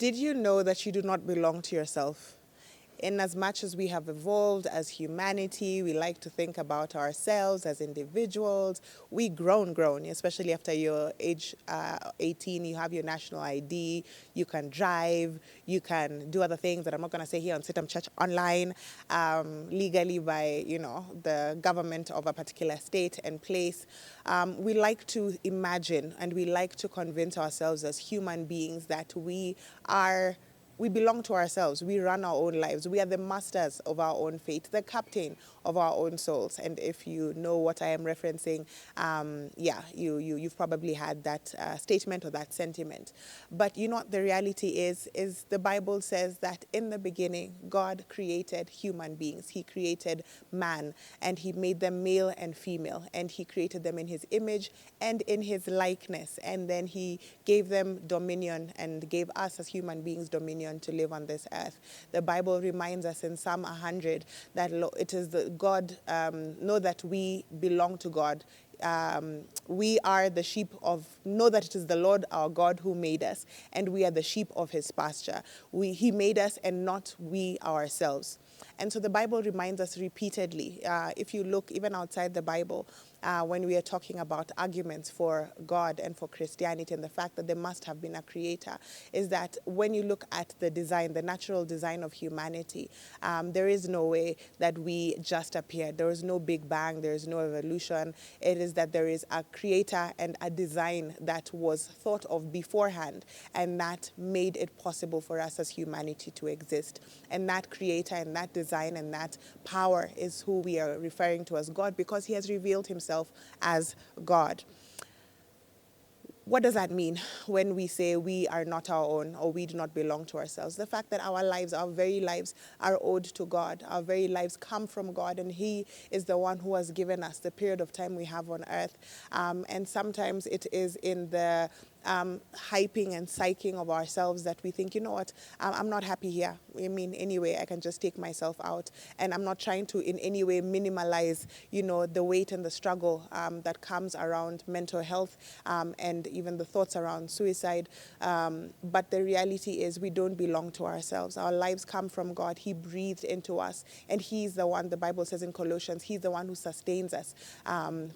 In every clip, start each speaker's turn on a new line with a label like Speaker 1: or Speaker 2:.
Speaker 1: Did you know that you do not belong to yourself? In as much as we have evolved as humanity, we like to think about ourselves as individuals. We grown, especially after your age 18, you have your national ID, you can drive, you can do other things that I'm not going to say here on CITAM ChurchOnline, legally by, the government of a particular state and place. We like to imagine and we like to convince ourselves as human beings that we belong to ourselves. We run our own lives. We are the masters of our own fate, the captain of our own souls. And if you know what I am referencing, you've probably had that statement or that sentiment. But you know what the reality is the Bible says that in the beginning, God created human beings. He created man, and he made them male and female, and he created them in his image and in his likeness. And then he gave them dominion and gave us as human beings dominion to live on this earth. The Bible reminds us in Psalm 100 that it is the God, know that we belong to God. We are the sheep know that it is the Lord our God who made us, and we are the sheep of his pasture. He made us and not we ourselves. And so the Bible reminds us repeatedly, if you look even outside the Bible, when we are talking about arguments for God and for Christianity and the fact that there must have been a creator, is that when you look at the design, the natural design of humanity, there is no way that we just appeared. There is no Big Bang, there is no evolution. It is that there is a creator and a design that was thought of beforehand, and that made it possible for us as humanity to exist. And that creator and that design and that power is who we are referring to as God, because he has revealed himself as God. What does that mean when we say we are not our own or we do not belong to ourselves? The fact that our lives, our very lives, are owed to God. Our very lives come from God, and he is the one who has given us the period of time we have on earth. And sometimes it is in the hyping and psyching of ourselves that we think, you know what, I'm not happy here. I mean, anyway, I can just take myself out. And I'm not trying to in any way minimalize, the weight and the struggle that comes around mental health and even the thoughts around suicide. But the reality is we don't belong to ourselves. Our lives come from God. He breathed into us. And he's the one, the Bible says in Colossians, he's the one who sustains us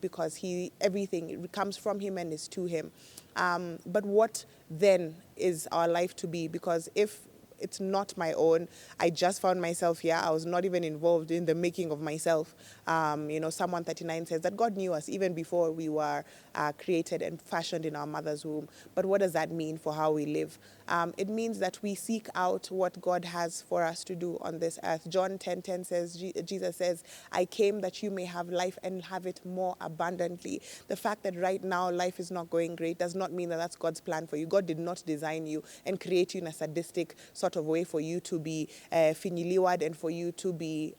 Speaker 1: because everything comes from him and is to him. But what then is our life to be? Because if it's not my own, I just found myself here. I was not even involved in the making of myself. Psalm 139 says that God knew us even before we were created and fashioned in our mother's womb. But what does that mean for how we live? It means that we seek out what God has for us to do on this earth. John 10:10 says, Jesus says, I came that you may have life and have it more abundantly. The fact that right now life is not going great does not mean that that's God's plan for you. God did not design you and create you in a sadistic sort of way for you to be finiliwad and for you to be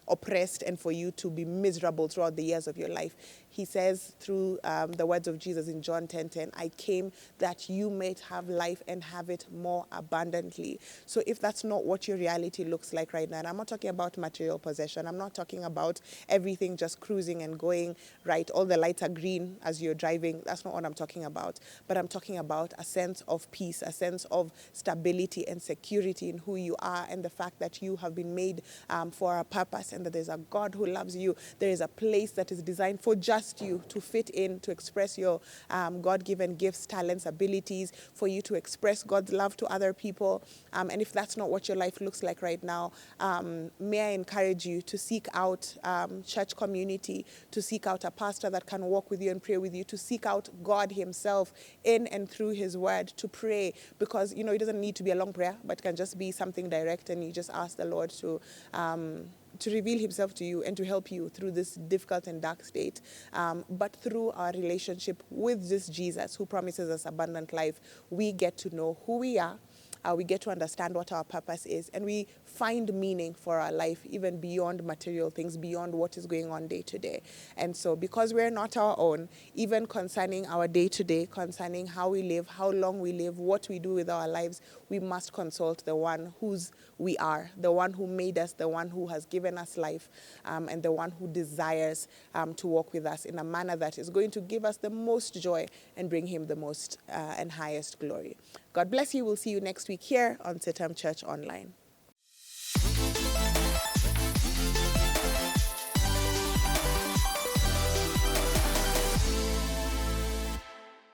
Speaker 1: oppressed and for you to be miserable throughout the years of your life. He says through the words of Jesus in John 10:10, I came that you may have life and have it more abundantly. So if that's not what your reality looks like right now, and I'm not talking about material possession, I'm not talking about everything just cruising and going right, all the lights are green as you're driving, that's not what I'm talking about. But I'm talking about a sense of peace, a sense of stability and security in who you are, and the fact that you have been made for a purpose, and that there's a God who loves you. There is a place that is designed for just you to fit in, to express your God-given gifts, talents, abilities, for you to express God's love to other people. And if that's not what your life looks like right now, may I encourage you to seek out church community, to seek out a pastor that can walk with you and pray with you, to seek out God himself in and through his word, to pray, because it doesn't need to be a long prayer, but it can just be something direct, and you just ask the Lord to reveal himself to you and to help you through this difficult and dark state. But through our relationship with this Jesus who promises us abundant life, we get to know who we are. We get to understand what our purpose is, and we find meaning for our life even beyond material things, beyond what is going on day to day. And so because we're not our own, even concerning our day to day, concerning how we live, how long we live, what we do with our lives, we must consult the one whose we are, the one who made us, the one who has given us life, and the one who desires to walk with us in a manner that is going to give us the most joy and bring him the most and highest glory. God bless you. We'll see you next week here on CITAM Church Online.